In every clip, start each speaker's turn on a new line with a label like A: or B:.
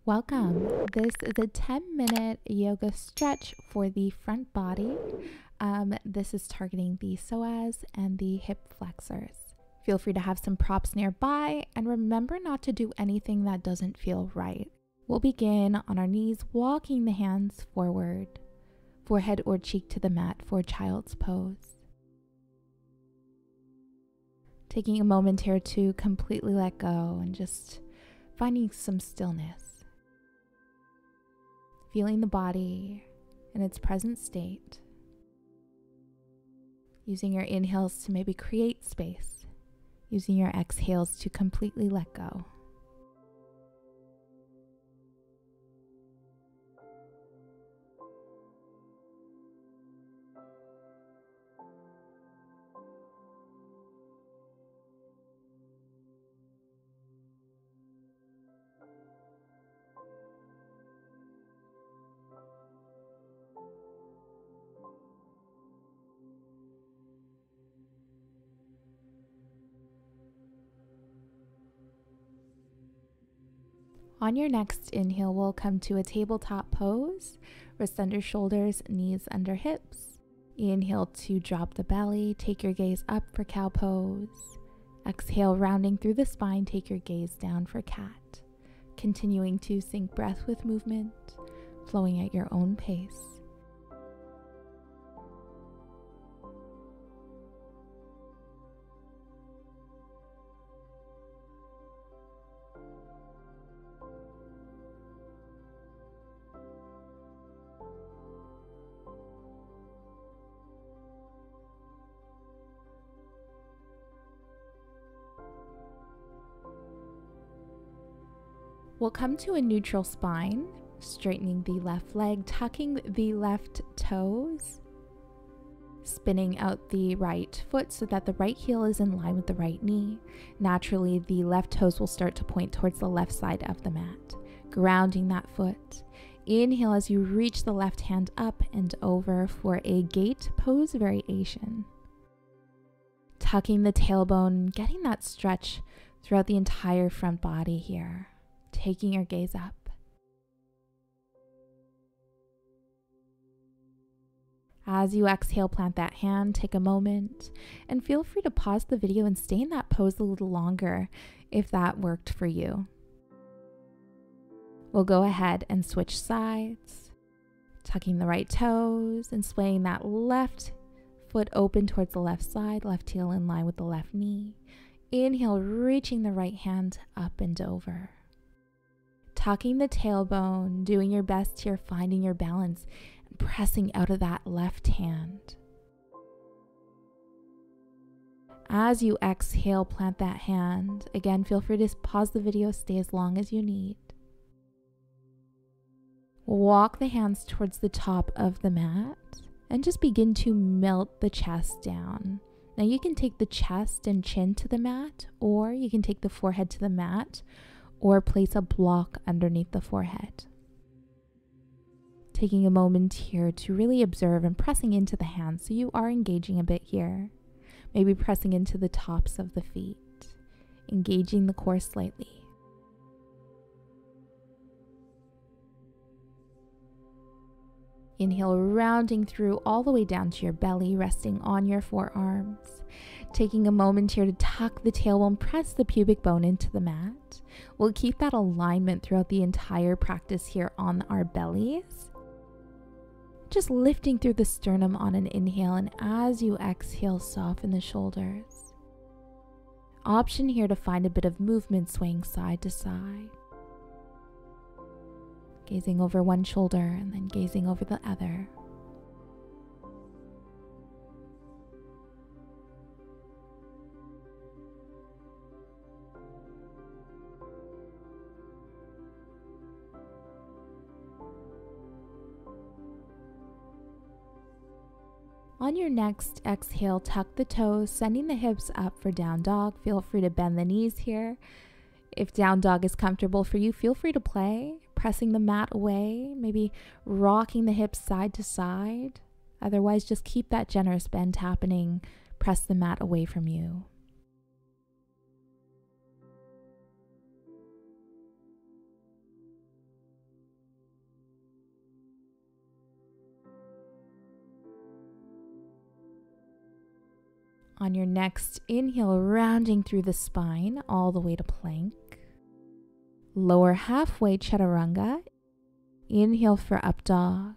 A: Welcome. This is a 10-minute yoga stretch for the front body. This is targeting the psoas and the hip flexors. Feel free to have some props nearby and remember not to do anything that doesn't feel right. We'll begin on our knees, walking the hands forward, forehead or cheek to the mat for child's pose. Taking a moment here to completely let go and just finding some stillness. Feeling the body in its present state. Using your inhales to maybe create space. Using your exhales to completely let go. On your next inhale, we'll come to a tabletop pose. Wrists under shoulders, knees under hips. Inhale to drop the belly. Take your gaze up for cow pose. Exhale, rounding through the spine. Take your gaze down for cat. Continuing to sync breath with movement, flowing at your own pace. We'll come to a neutral spine, straightening the left leg, tucking the left toes, spinning out the right foot so that the right heel is in line with the right knee. Naturally, the left toes will start to point towards the left side of the mat, grounding that foot. Inhale as you reach the left hand up and over for a gate pose variation. Tucking the tailbone, getting that stretch throughout the entire front body here. Taking your gaze up. As you exhale, plant that hand, take a moment, and feel free to pause the video and stay in that pose a little longer if that worked for you. We'll go ahead and switch sides, tucking the right toes and swaying that left foot open towards the left side, left heel in line with the left knee. Inhale, reaching the right hand up and over. Tucking the tailbone, doing your best here, finding your balance, and pressing out of that left hand. As you exhale, plant that hand. Again, feel free to pause the video, stay as long as you need. Walk the hands towards the top of the mat and just begin to melt the chest down. Now you can take the chest and chin to the mat, or you can take the forehead to the mat, or place a block underneath the forehead. Taking a moment here to really observe and pressing into the hands, so you are engaging a bit here. Maybe pressing into the tops of the feet, engaging the core slightly. Inhale, rounding through all the way down to your belly, resting on your forearms. Taking a moment here to tuck the tailbone, press the pubic bone into the mat. We'll keep that alignment throughout the entire practice here on our bellies. Just lifting through the sternum on an inhale, and as you exhale, soften the shoulders. Option here to find a bit of movement, swaying side to side. Gazing over one shoulder and then gazing over the other. On your next exhale, tuck the toes, sending the hips up for down dog. Feel free to bend the knees here. If down dog is comfortable for you, feel free to play, pressing the mat away, maybe rocking the hips side to side. Otherwise, just keep that generous bend happening. Press the mat away from you. On your next inhale, rounding through the spine all the way to plank. Lower halfway, chaturanga. Inhale for up dog.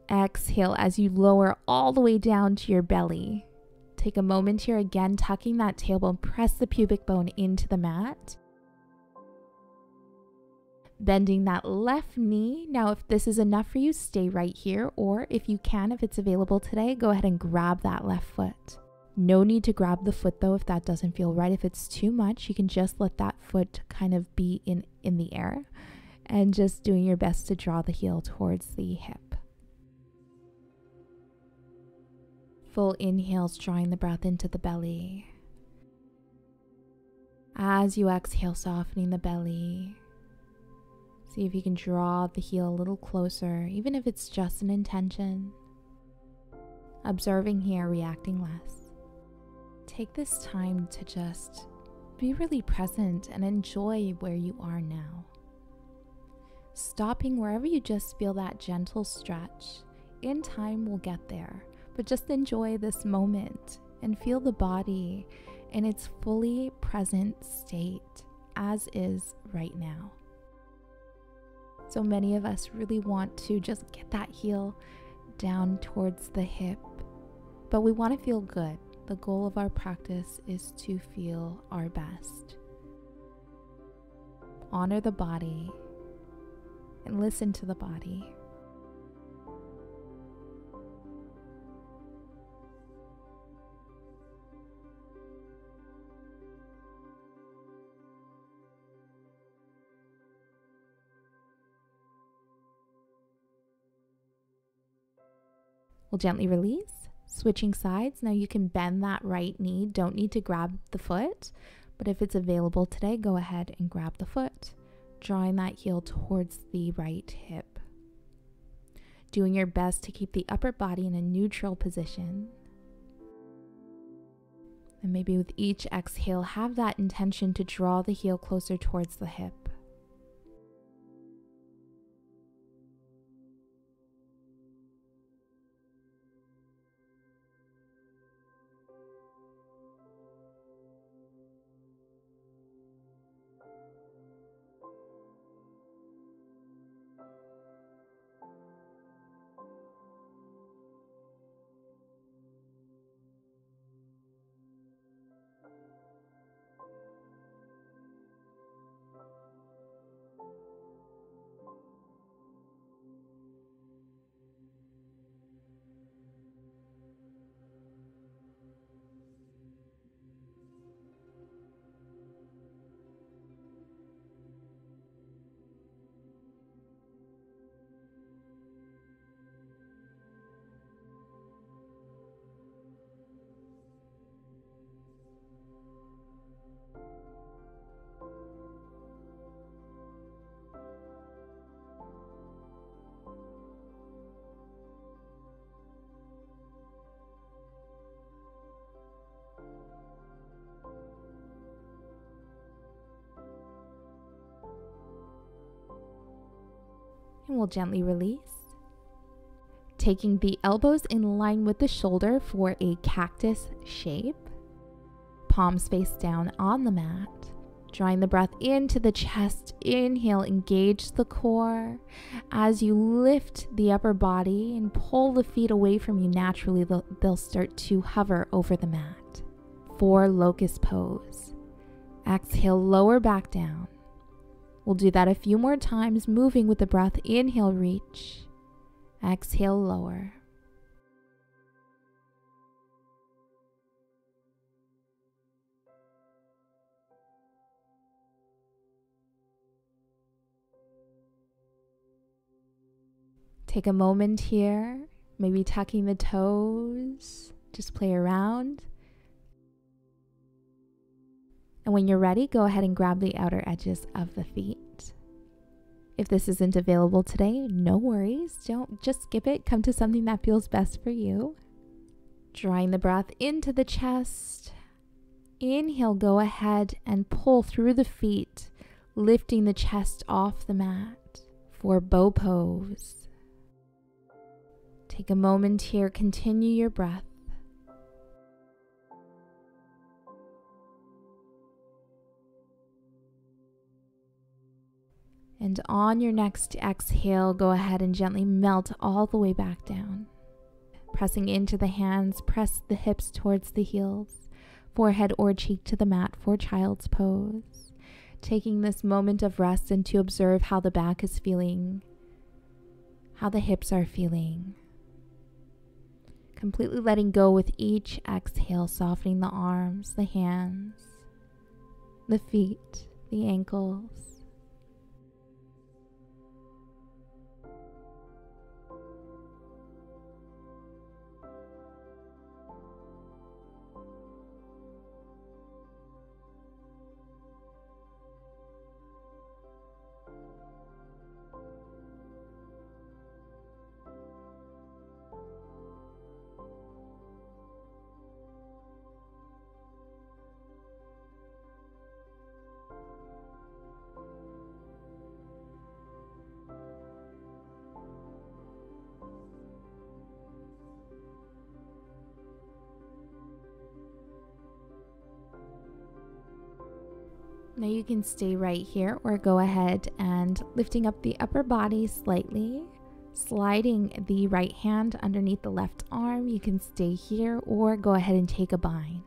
A: Exhale as you lower all the way down to your belly. Take a moment here again, tucking that tailbone, press the pubic bone into the mat. Bending that left knee. Now, if this is enough for you, stay right here, or if you can, if it's available today, go ahead and grab that left foot. No need to grab the foot though if that doesn't feel right. If it's too much, you can just let that foot kind of be in the air and just doing your best to draw the heel towards the hip. Full inhales, drawing the breath into the belly. As you exhale, softening the belly. See if you can draw the heel a little closer, even if it's just an intention. Observing here, reacting less. Take this time to just be really present and enjoy where you are now. Stopping wherever you just feel that gentle stretch. In time, we'll get there. But just enjoy this moment and feel the body in its fully present state as is right now. So many of us really want to just get that heel down towards the hip, but we want to feel good. The goal of our practice is to feel our best. Honor the body and listen to the body. We'll gently release, switching sides. Now you can bend that right knee. Don't need to grab the foot, but if it's available today, go ahead and grab the foot, drawing that heel towards the right hip. Doing your best to keep the upper body in a neutral position. And maybe with each exhale, have that intention to draw the heel closer towards the hip. And we'll gently release. Taking the elbows in line with the shoulder for a cactus shape. Palms face down on the mat. Drawing the breath into the chest. Inhale, engage the core. As you lift the upper body and pull the feet away from you naturally, they'll start to hover over the mat. For locust pose. Exhale, lower back down. We'll do that a few more times, moving with the breath. Inhale, reach. Exhale, lower. Take a moment here, maybe tucking the toes, just play around. And when you're ready, go ahead and grab the outer edges of the feet. If this isn't available today, no worries. Don't just skip it. Come to something that feels best for you. Drawing the breath into the chest. Inhale, go ahead and pull through the feet, lifting the chest off the mat for bow pose. Take a moment here, continue your breath. And on your next exhale, go ahead and gently melt all the way back down. Pressing into the hands, press the hips towards the heels, forehead or cheek to the mat for child's pose. Taking this moment of rest and to observe how the back is feeling, how the hips are feeling. Completely letting go with each exhale, softening the arms, the hands, the feet, the ankles. Now you can stay right here or go ahead and lifting up the upper body slightly, sliding the right hand underneath the left arm. You can stay here or go ahead and take a bind.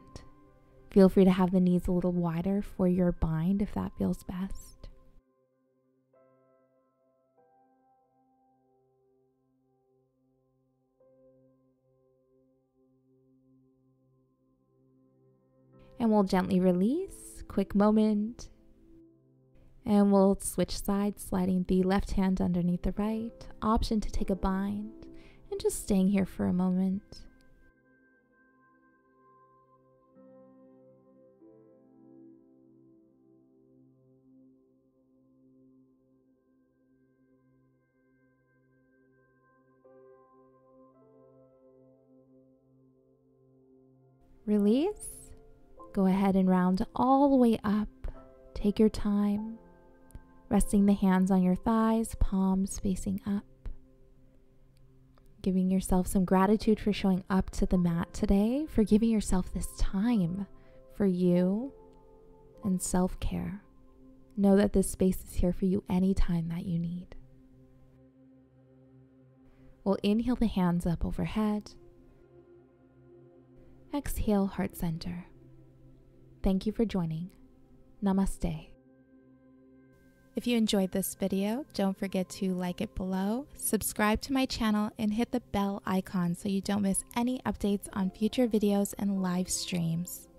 A: Feel free to have the knees a little wider for your bind if that feels best. And we'll gently release. Quick moment, and we'll switch sides, sliding the left hand underneath the right. Option to take a bind and just staying here for a moment. Release. Go ahead and round all the way up. Take your time, resting the hands on your thighs, palms facing up. Giving yourself some gratitude for showing up to the mat today, for giving yourself this time for you and self-care. Know that this space is here for you anytime that you need. We'll inhale the hands up overhead. Exhale, heart center. Thank you for joining. Namaste. If you enjoyed this video, don't forget to like it below, subscribe to my channel, and hit the bell icon so you don't miss any updates on future videos and live streams.